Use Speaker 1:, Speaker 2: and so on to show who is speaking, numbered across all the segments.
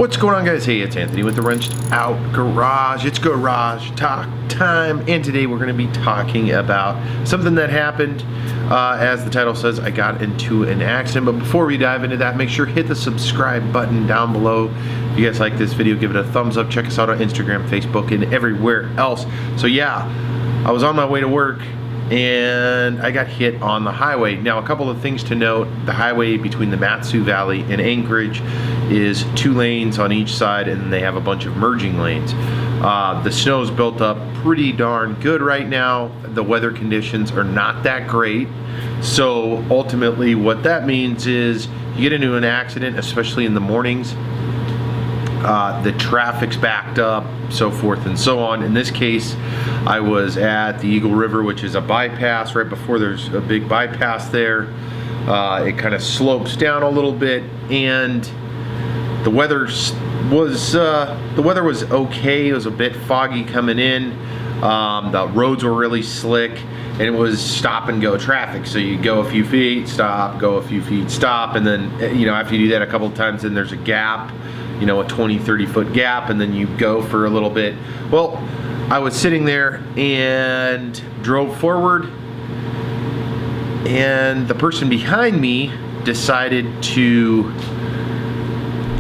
Speaker 1: What's going on, guys? Hey, it's Anthony with the Wrenched Out Garage. It's garage talk time, and today we're going to be talking about something that happened. As the title says, I got into an accident. But before we dive into that, make sure to hit the subscribe button down below. If you guys like this video, give it a thumbs up. Check us out on Instagram, Facebook, and everywhere else. So yeah, I was on my way to work and I got hit on the highway. Now, a couple of things to note: the highway between the Matsu Valley and Anchorage is 2 lanes on each side, and they have a bunch of merging lanes. The snow's built up pretty darn good right now. The weather conditions are not that great, so ultimately what that means is you get into an accident, especially in the mornings, the traffic's backed up, so forth and so on. In this case, I was at the Eagle River, which is a bypass. Right before there's a big bypass there, it kind of slopes down a little bit, and the weather was okay. It was a bit foggy coming in. The roads were really slick, and it was stop and go traffic. So you go a few feet, stop, go a few feet, stop, and then after you do that a couple of times, then there's a gap, a 20-30 foot gap, and then you go for a little bit. Well, I was sitting there and drove forward, and the person behind me decided to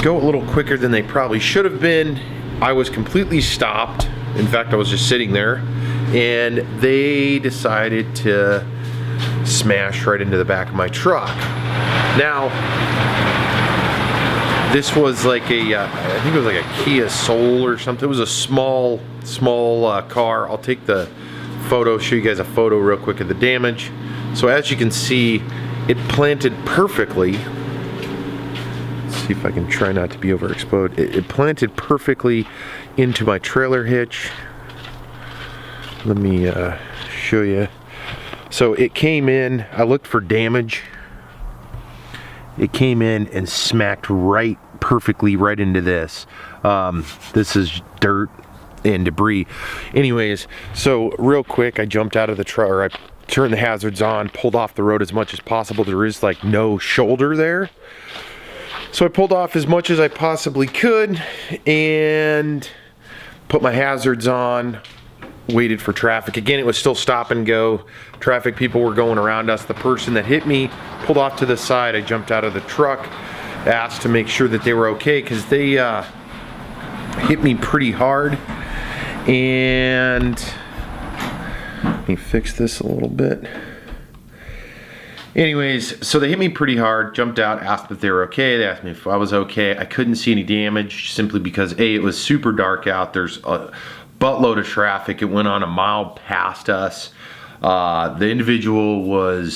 Speaker 1: go a little quicker than they probably should have been. I was completely stopped. In fact, I was just sitting there, and they decided to smash right into the back of my truck. Now, this was like I think it was like a Kia Soul or something. It was a small car. I'll take the photo, show you guys a photo real quick of the damage. So as you can see, it planted perfectly. Let's see if I can try not to be overexposed. It planted perfectly into my trailer hitch. Let me show you. So it came in, I looked for damage. It came in and smacked perfectly right into this. This is dirt and debris. Anyways, so real quick, I jumped out of the truck, or I turned the hazards on, pulled off the road as much as possible. There is like no shoulder there. So I pulled off as much as I possibly could and put my hazards on, waited for traffic. Again, it was still stop and go. Traffic people were going around us. The person that hit me pulled off to the side. I jumped out of the truck, asked to make sure that they were okay, because they hit me pretty hard. And let me fix this a little bit. Anyways, so they hit me pretty hard, jumped out, asked if they were okay. They asked me if I was okay. I couldn't see any damage simply because it was super dark out. There's a buttload of traffic. It went on a mile past us. The individual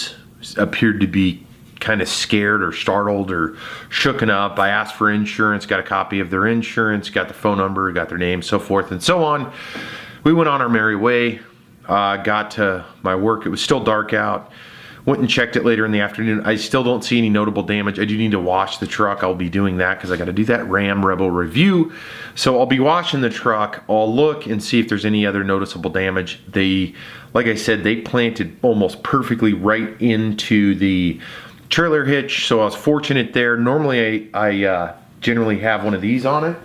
Speaker 1: appeared to be kind of scared or startled or shooken up. I asked for insurance, got a copy of their insurance, got the phone number, got their name, so forth and so on. We went on our merry way, got to my work. It was still dark out. Went and checked it later in the afternoon. I still don't see any notable damage. I do need to wash the truck. I'll be doing that because I got to do that Ram Rebel review. So I'll be washing the truck. I'll look and see if there's any other noticeable damage. Like I said, they planted almost perfectly right into the trailer hitch, so I was fortunate there. Normally I generally have one of these on it,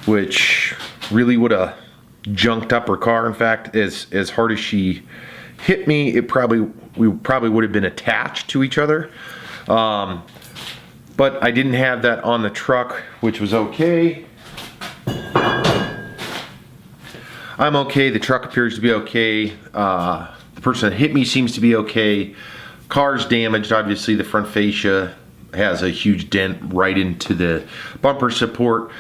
Speaker 1: which really would have junked up her car. In fact, as hard as she hit me, we probably would have been attached to each other. But I didn't have that on the truck, which was okay. I'm okay. The truck appears to be okay. The person that hit me seems to be okay. Car's damaged. Obviously, the front fascia has a huge dent right into the bumper support.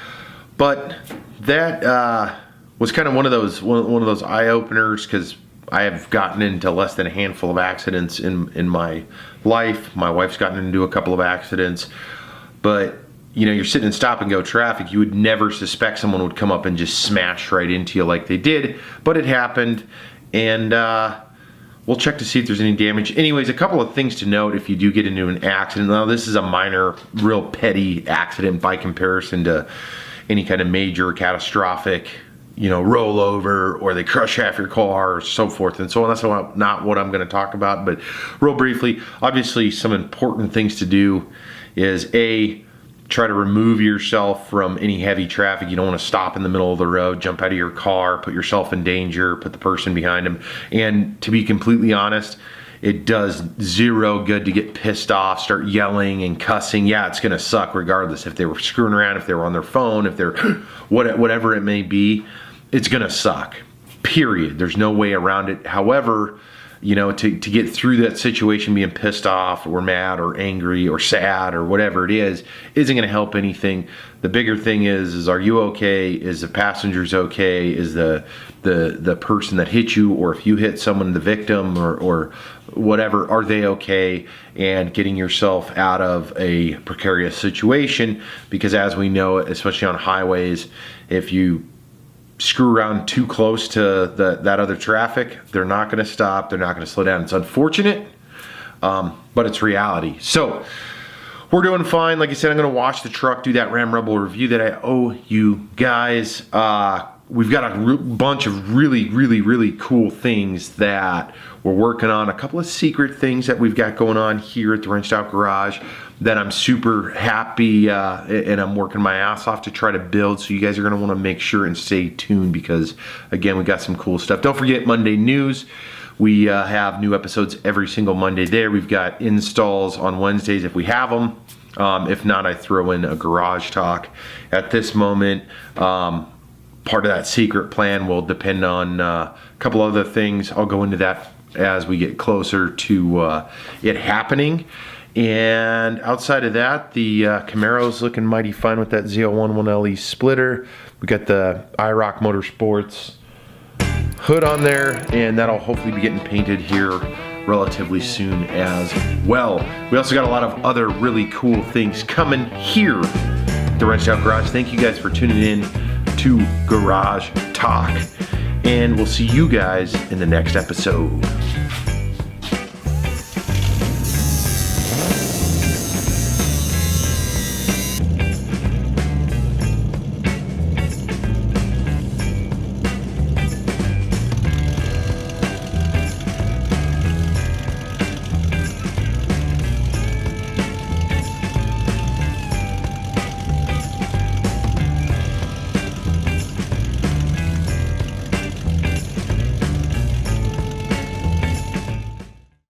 Speaker 1: But that was kind of one of those eye openers, because I have gotten into less than a handful of accidents in my life. My wife's gotten into a couple of accidents, but you're sitting in stop and go traffic. You would never suspect someone would come up and just smash right into you like they did, but it happened, and we'll check to see if there's any damage. Anyways, a couple of things to note if you do get into an accident. Now, this is a minor, real petty accident by comparison to any kind of major catastrophic, rollover, or they crush half your car, or so forth and so on. That's not what I'm going to talk about, but real briefly, obviously some important things to do is try to remove yourself from any heavy traffic. You don't want to stop in the middle of the road, jump out of your car, put yourself in danger, put the person behind him. And to be completely honest, it does zero good to get pissed off, start yelling and cussing. Yeah, it's gonna suck regardless. If they were screwing around, if they were on their phone, if they're whatever it may be, it's gonna suck, period. There's no way around it. However, you know, to get through that situation, being pissed off or mad or angry or sad or whatever it is, isn't going to help anything. The bigger thing is are you okay? Is the passengers okay? Is the person that hit you, or if you hit someone, the victim or whatever, are they okay? And getting yourself out of a precarious situation, because as we know, especially on highways, if you screw around too close to that other traffic, they're not going to stop, they're not going to slow down. It's unfortunate, but it's reality. So we're doing fine. Like I said, I'm going to wash the truck, do that Ram Rebel review that I owe you guys. We've got a bunch of really cool things that we're working on. A couple of secret things that we've got going on here at the Wrenched Out Garage that I'm super happy and I'm working my ass off to try to build. So you guys are going to want to make sure and stay tuned, because again, we got some cool stuff. Don't forget Monday News. We have new episodes every single Monday there. We've got installs on Wednesdays if we have them. If not, I throw in a garage talk. At this moment, part of that secret plan will depend on a couple other things. I'll go into that as we get closer to it happening. And outside of that, the Camaro's looking mighty fine with that Z011LE splitter. We got the IROC Motorsports hood on there, and that'll hopefully be getting painted here relatively soon as well. We also got a lot of other really cool things coming here at the Wrenched Out Garage. Thank you guys for tuning in to Garage Talk, and we'll see you guys in the next episode.